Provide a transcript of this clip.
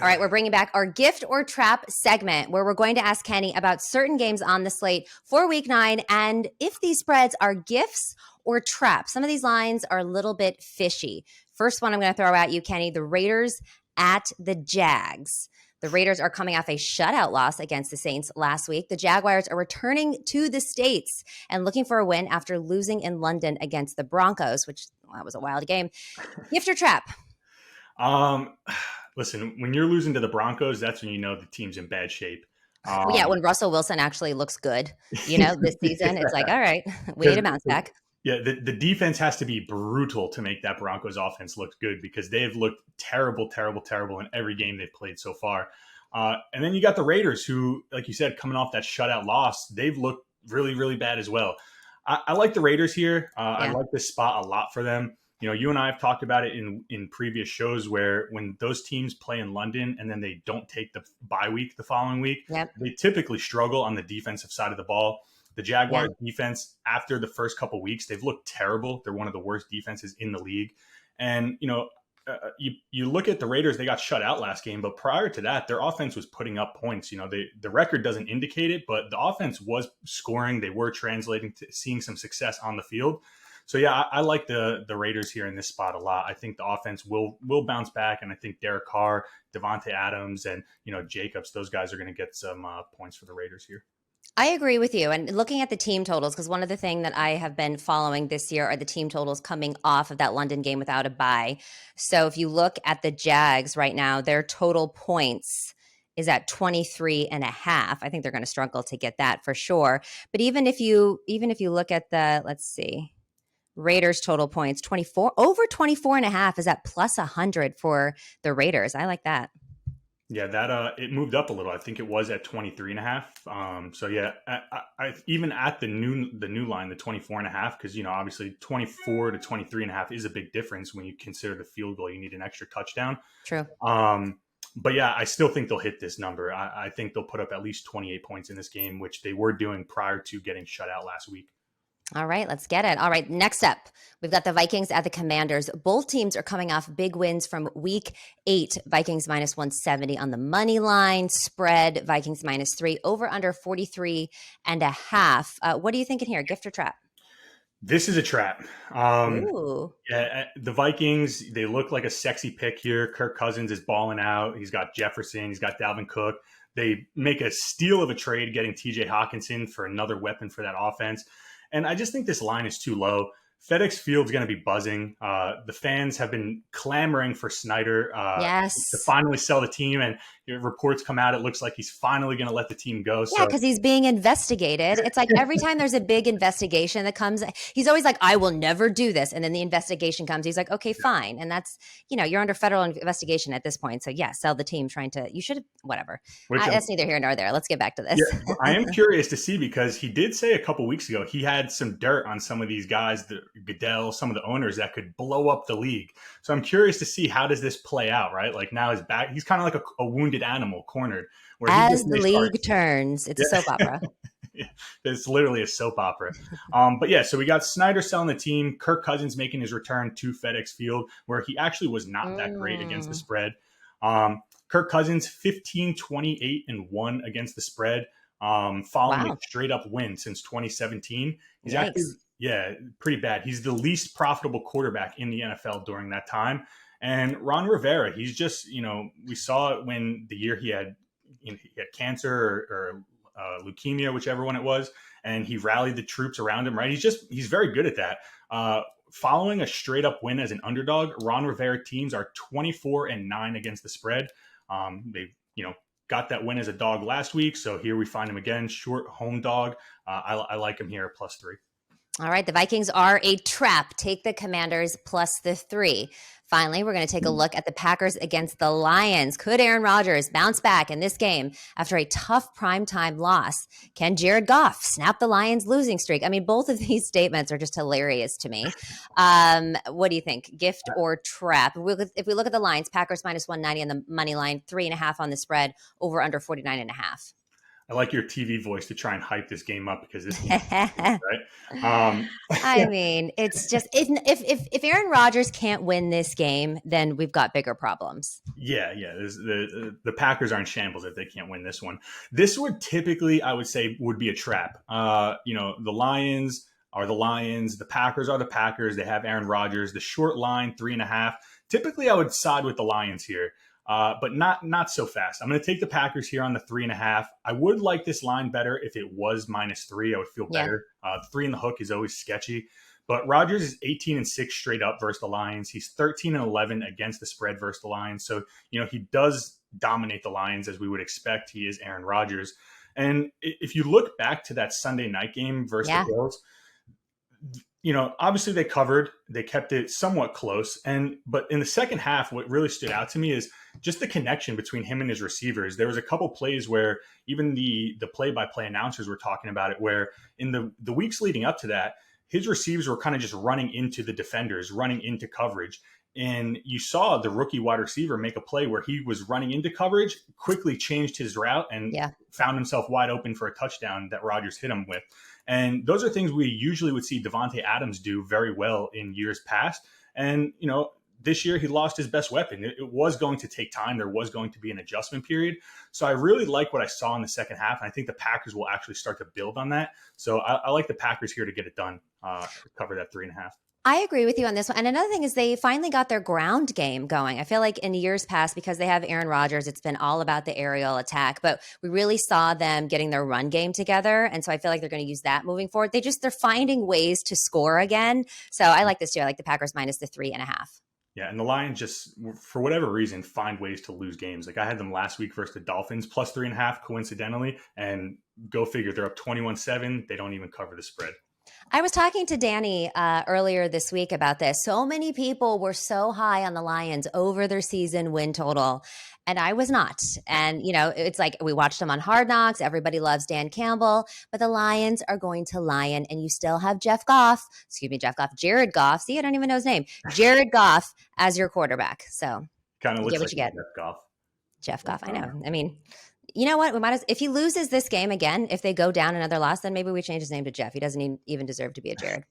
All right, we're bringing back our gift or trap segment where we're going to ask Kenny about certain games on the slate for week 9 and if these spreads are gifts or traps. Some of these lines are a little bit fishy. First one I'm going to throw at you, Kenny, the Raiders at the Jags. The Raiders are coming off a shutout loss against the Saints last week. The Jaguars are returning to the States and looking for a win after losing in London against the Broncos, which that was a wild game. Gift or trap? Listen, when you're losing to the Broncos, that's when you know the team's in bad shape. Well, yeah, when Russell Wilson actually looks good, this season, it's like, all right, we need a bounce back. Yeah, the defense has to be brutal to make that Broncos offense look good because they have looked terrible in every game they've played so far. And then you got the Raiders who, like you said, coming off that shutout loss, they've looked really, really bad as well. I like the Raiders here. I like this spot a lot for them. You and I have talked about it in previous shows where when those teams play in London and then they don't take the bye week the following week, they typically struggle on the defensive side of the ball. The Jaguars defense, after the first couple weeks, they've looked terrible. They're one of the worst defenses in the league. And, you look at the Raiders, they got shut out last game, but prior to that, their offense was putting up points. The record doesn't indicate it, but the offense was scoring. They were translating to seeing some success on the field. So, yeah, I like the Raiders here in this spot a lot. I think the offense will bounce back, and I think Derek Carr, Devontae Adams, and, Jacobs, those guys are going to get some points for the Raiders here. I agree with you. And looking at the team totals, because one of the things that I have been following this year are the team totals coming off of that London game without a bye. So if you look at the Jags right now, their total points is at 23.5. I think they're going to struggle to get that for sure. But even if you look at the, let's see, Raiders total points, over 24.5 is at plus 100 for the Raiders. I like that. Yeah, that it moved up a little. I think it was at 23.5. So yeah, I even at the new line, the 24.5, because obviously 24 to 23.5 is a big difference when you consider the field goal. You need an extra touchdown. True. But yeah, I still think they'll hit this number. I think they'll put up at least 28 points in this game, which they were doing prior to getting shut out last week. All right, let's get it. All right, next up, we've got the Vikings at the Commanders. Both teams are coming off big wins from week 8. Vikings minus 170 on the money line. Spread, Vikings minus 3. Over under 43.5. What are you thinking here? Gift or trap? This is a trap. Ooh. Yeah, the Vikings, they look like a sexy pick here. Kirk Cousins is balling out. He's got Jefferson. He's got Dalvin Cook. They make a steal of a trade getting TJ Hawkinson for another weapon for that offense. And I just think this line is too low. FedEx Field's going to be buzzing. The fans have been clamoring for Snyder to finally sell the team. And reports come out, it looks like he's finally going to let the team go. Yeah, because he's being investigated. It's like every time there's a big investigation that comes, he's always like, I will never do this. And then the investigation comes. He's like, okay, fine. And that's, you're under federal investigation at this point. So yeah, sell the team you should have, whatever. That's neither here nor there. Let's get back to this. Yeah, I am curious to see because he did say a couple weeks ago, he had some dirt on some of these guys, Goodell, some of the owners that could blow up the league. So I'm curious to see how does this play out, right? Like now he's back. He's kind of like a wounded animal cornered. Where as the league turns, it's a soap opera. Yeah, it's literally a soap opera. But yeah, so we got Snyder selling the team. Kirk Cousins making his return to FedEx Field, where he actually was not that great against the spread. Kirk Cousins, 15-28-1 against the spread, following a straight up win since 2017. He's actually, pretty bad. He's the least profitable quarterback in the NFL during that time. And Ron Rivera, he's just, we saw it when the year he had cancer or leukemia, whichever one it was, and he rallied the troops around him, right? He's very good at that. Following a straight up win as an underdog, Ron Rivera teams are 24-9 against the spread. They, got that win as a dog last week. So here we find him again, short home dog. I like him here at +3. All right, the Vikings are a trap. Take the Commanders +3. Finally, we're going to take a look at the Packers against the Lions. Could Aaron Rodgers bounce back in this game after a tough primetime loss? Can Jared Goff snap the Lions' losing streak? I mean, both of these statements are just hilarious to me. What do you think? Gift or trap? If we look at the lines, Packers minus 190 on the money line, 3.5 on the spread, over under 49.5. I like your TV voice to try and hype this game up because this game, right? I mean, it's just if Aaron Rodgers can't win this game, then we've got bigger problems. Yeah, yeah. The Packers are in shambles if they can't win this one. This would typically, I would say, would be a trap. The Lions are the Lions. The Packers are the Packers. They have Aaron Rodgers. The short line, 3.5. Typically, I would side with the Lions here, but not so fast. I'm going to take the Packers here on the 3.5. I would like this line better if it was -3. I would feel Yeah. better. 3 in the hook is always sketchy. But Rodgers is 18-6 straight up versus the Lions. He's 13-11 against the spread versus the Lions. So, he does dominate the Lions as we would expect. He is Aaron Rodgers. And if you look back to that Sunday night game versus the Bills, obviously they covered, they kept it somewhat close. But in the second half, what really stood out to me is just the connection between him and his receivers. There was a couple plays where even the play-by-play announcers were talking about it, where in the weeks leading up to that, his receivers were kind of just running into the defenders, running into coverage. And you saw the rookie wide receiver make a play where he was running into coverage, quickly changed his route, and found himself wide open for a touchdown that Rodgers hit him with. And those are things we usually would see Devontae Adams do very well in years past. And, this year he lost his best weapon. It was going to take time. There was going to be an adjustment period. So I really like what I saw in the second half. And I think the Packers will actually start to build on that. So I like the Packers here to get it done, to cover that 3.5. I agree with you on this one. And another thing is they finally got their ground game going. I feel like in years past, because they have Aaron Rodgers, it's been all about the aerial attack, but we really saw them getting their run game together. And so I feel like they're going to use that moving forward. They're finding ways to score again. So I like this too. I like the Packers minus the 3.5. Yeah, and the Lions just, for whatever reason, find ways to lose games. Like I had them last week versus the Dolphins, plus 3.5, coincidentally, and go figure, they're up 21-7. They don't even cover the spread. I was talking to Danny earlier this week about this. So many people were so high on the Lions over their season win total, and I was not. And, it's like we watched them on Hard Knocks. Everybody loves Dan Campbell, but the Lions are going to lion, and you still have Jared Goff. See, I don't even know his name. Jared Goff as your quarterback. So kind of looks get what like you get. Jeff Goff. I know. I mean, you know what? If he loses this game again, if they go down another loss, then maybe we change his name to Jeff. He doesn't even deserve to be a Jared.